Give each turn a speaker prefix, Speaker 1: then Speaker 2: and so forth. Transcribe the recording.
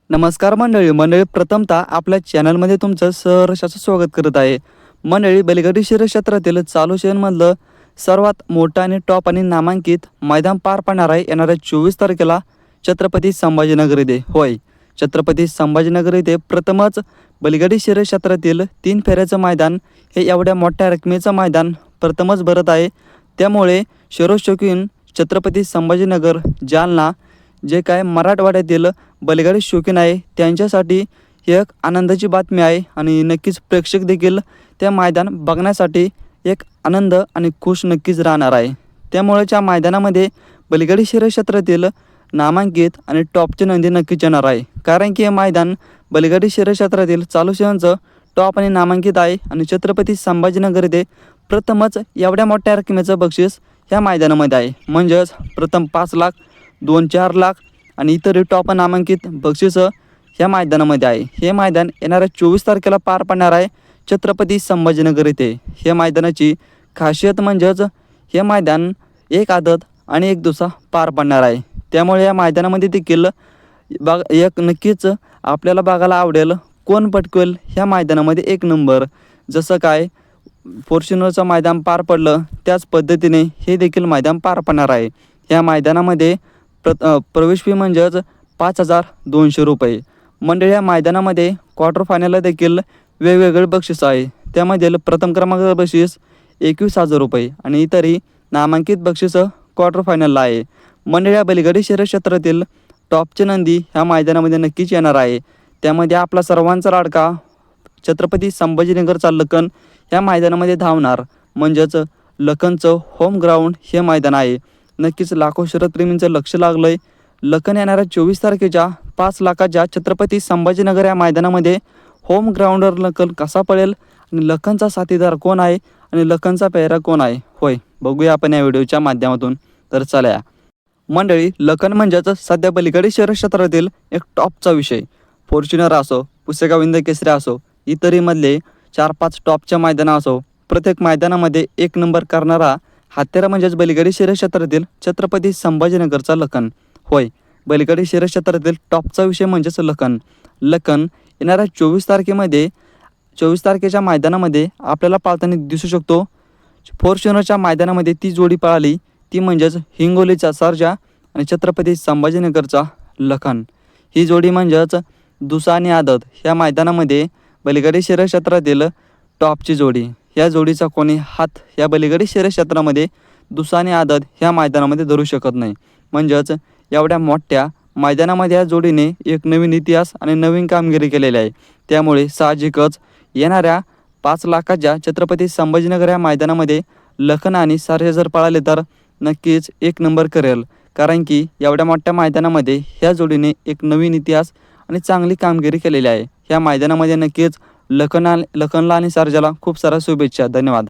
Speaker 1: नमस्कार मंडळी प्रथमतः आपल्या चॅनलमध्ये तुमचं सहर्ष स्वागत करत आहे। मंडळी, बैलगाडी शर्यत क्षेत्रातील चालू सीझनमधलं सर्वात मोठं आणि टॉप आणि नामांकित मैदान पार पडणार आहे येणाऱ्या 24 तारखेला छत्रपती संभाजीनगर येथे। होय, छत्रपती संभाजीनगर येथे प्रथमच बैलगाडी शर्यत क्षेत्रातील 3 फेऱ्याचं मैदान हे एवढ्या मोठ्या रकमेचं मैदान प्रथमच भरत आहे। त्यामुळे शौकीन छत्रपती संभाजीनगर जालना जे काय मराठवाड्यातील बैलगाडी शौकीन आहे त्यांच्यासाठी ही एक आनंदाची बातमी आहे आणि नक्कीच प्रेक्षक देखील त्या मैदान बघण्यासाठी एक आनंद आणि खुश नक्कीच राहणार आहे। त्यामुळे त्या मैदानामध्ये बैलगाडी शर्यत क्षेत्रातील नामांकित आणि टॉपचे नंदी नक्कीच येणार आहे, कारण की हे मैदान बैलगाडी शर्यत क्षेत्रातील चालू सीझनचं टॉप आणि नामांकित आहे आणि छत्रपती संभाजीनगर येथे प्रथमच एवढ्या मोठ्या रकमेचं बक्षीस ह्या मैदानामध्ये आहे। म्हणजेच प्रथम 5 लाख, 2-4 लाख आणि इतर टॉप नामांकित बक्षिसं ह्या मैदानामध्ये आहे। हे मैदान येणाऱ्या 24 तारखेला पार पडणार आहे छत्रपती संभाजीनगर येथे। हे मैदानाची खासियत म्हणजेच हे मैदान एक आदत आणि एक दुसरा पार पडणार आहे। त्यामुळे या मैदानामध्ये देखील एक नक्कीच आपल्याला बघायला आवडेल कोण पटकवेल ह्या मैदानामध्ये एक नंबर। जसं काय फॉर्च्युनरचं मैदान पार पडलं त्याच पद्धतीने हे देखील मैदान पार पडणार आहे। या मैदानामध्ये प्रवेश फी म्हणजेच 5,200 रुपये। मंडळी, या मैदानामध्ये क्वार्टर फायनलला देखील वेगवेगळे बक्षीस आहे। त्यामध्ये प्रथम क्रमांकाचं बक्षीस 21,000 रुपये आणि इतरही नामांकित बक्षीसं क्वार्टर फायनलला आहे। मंडळी, या बैलगाडी शर्यत क्षेत्रातील टॉपचे नंदी ह्या मैदानामध्ये नक्कीच येणार आहे। त्यामध्ये आपला सर्वांचा लाडका छत्रपती संभाजीनगरचा लखन ह्या मैदानामध्ये धावणार। म्हणजेच लखनचं होम ग्राउंड हे मैदान आहे। नक्कीच लाखो शर्यतप्रेमींचं लक्ष लागलं आहे। लखन येणाऱ्या 24 तारखेच्या 5 लाखाच्या छत्रपती संभाजीनगर या मैदानामध्ये होम ग्राउंडवर लखन कसा पळेल आणि लखनचा साथीदार कोण आहे आणि लखनचा पेहरा कोण आहे, होय बघूया आपण या व्हिडिओच्या माध्यमातून। तर चला मंडळी, लखन म्हणजेच सध्या बैलगाडी शर्यत क्षेत्रातील एक टॉपचा विषय। फॉर्च्युनर असो, पुसेगाव हिंद केसरी असो, इतरीमधले 4-5 टॉपच्या मैदानं असो, प्रत्येक मैदानामध्ये एक नंबर करणारा हत्यारा म्हणजेच बैलगाडी शर्यत क्षेत्रातील छत्रपती संभाजीनगरचा लखन। होय, बैलगाडी शर्यत क्षेत्रातील टॉपचा विषय म्हणजेच लखन येणाऱ्या 24 तारखेच्या मैदानामध्ये आपल्याला पाळताना दिसू शकतो। फॉर्च्युनरच्या मैदानामध्ये ती जोडी पळाली ती म्हणजेच हिंगोलीचा सर्जा आणि छत्रपती संभाजीनगरचा लखन। ही जोडी म्हणजेच दुसा आणि आदत ह्या मैदानामध्ये बैलगाडी शर्यत क्षेत्रातील टॉपची जोडी। या जोडीचा कोणी हात या बैलगाडी शर्यत क्षेत्रामध्ये दुसा आणि आदत ह्या मैदानामध्ये धरू शकत नाही। म्हणजेच एवढ्या मोठ्या मैदानामध्ये या जोडीने एक नवीन इतिहास आणि नवीन कामगिरी केलेली आहे। त्यामुळे साहजिकच येणाऱ्या 5 लाखाच्या छत्रपती संभाजीनगर या मैदानामध्ये लखन आणि सर्जा जर पळाले तर नक्कीच एक नंबर करेल, कारण की एवढ्या मोठ्या मैदानामध्ये ह्या जोडीने एक नवीन इतिहास आणि चांगली कामगिरी केलेली आहे। ह्या मैदानामध्ये नक्कीच लखनला आणि सर्जाला खूप साऱ्या शुभेच्छा। धन्यवाद।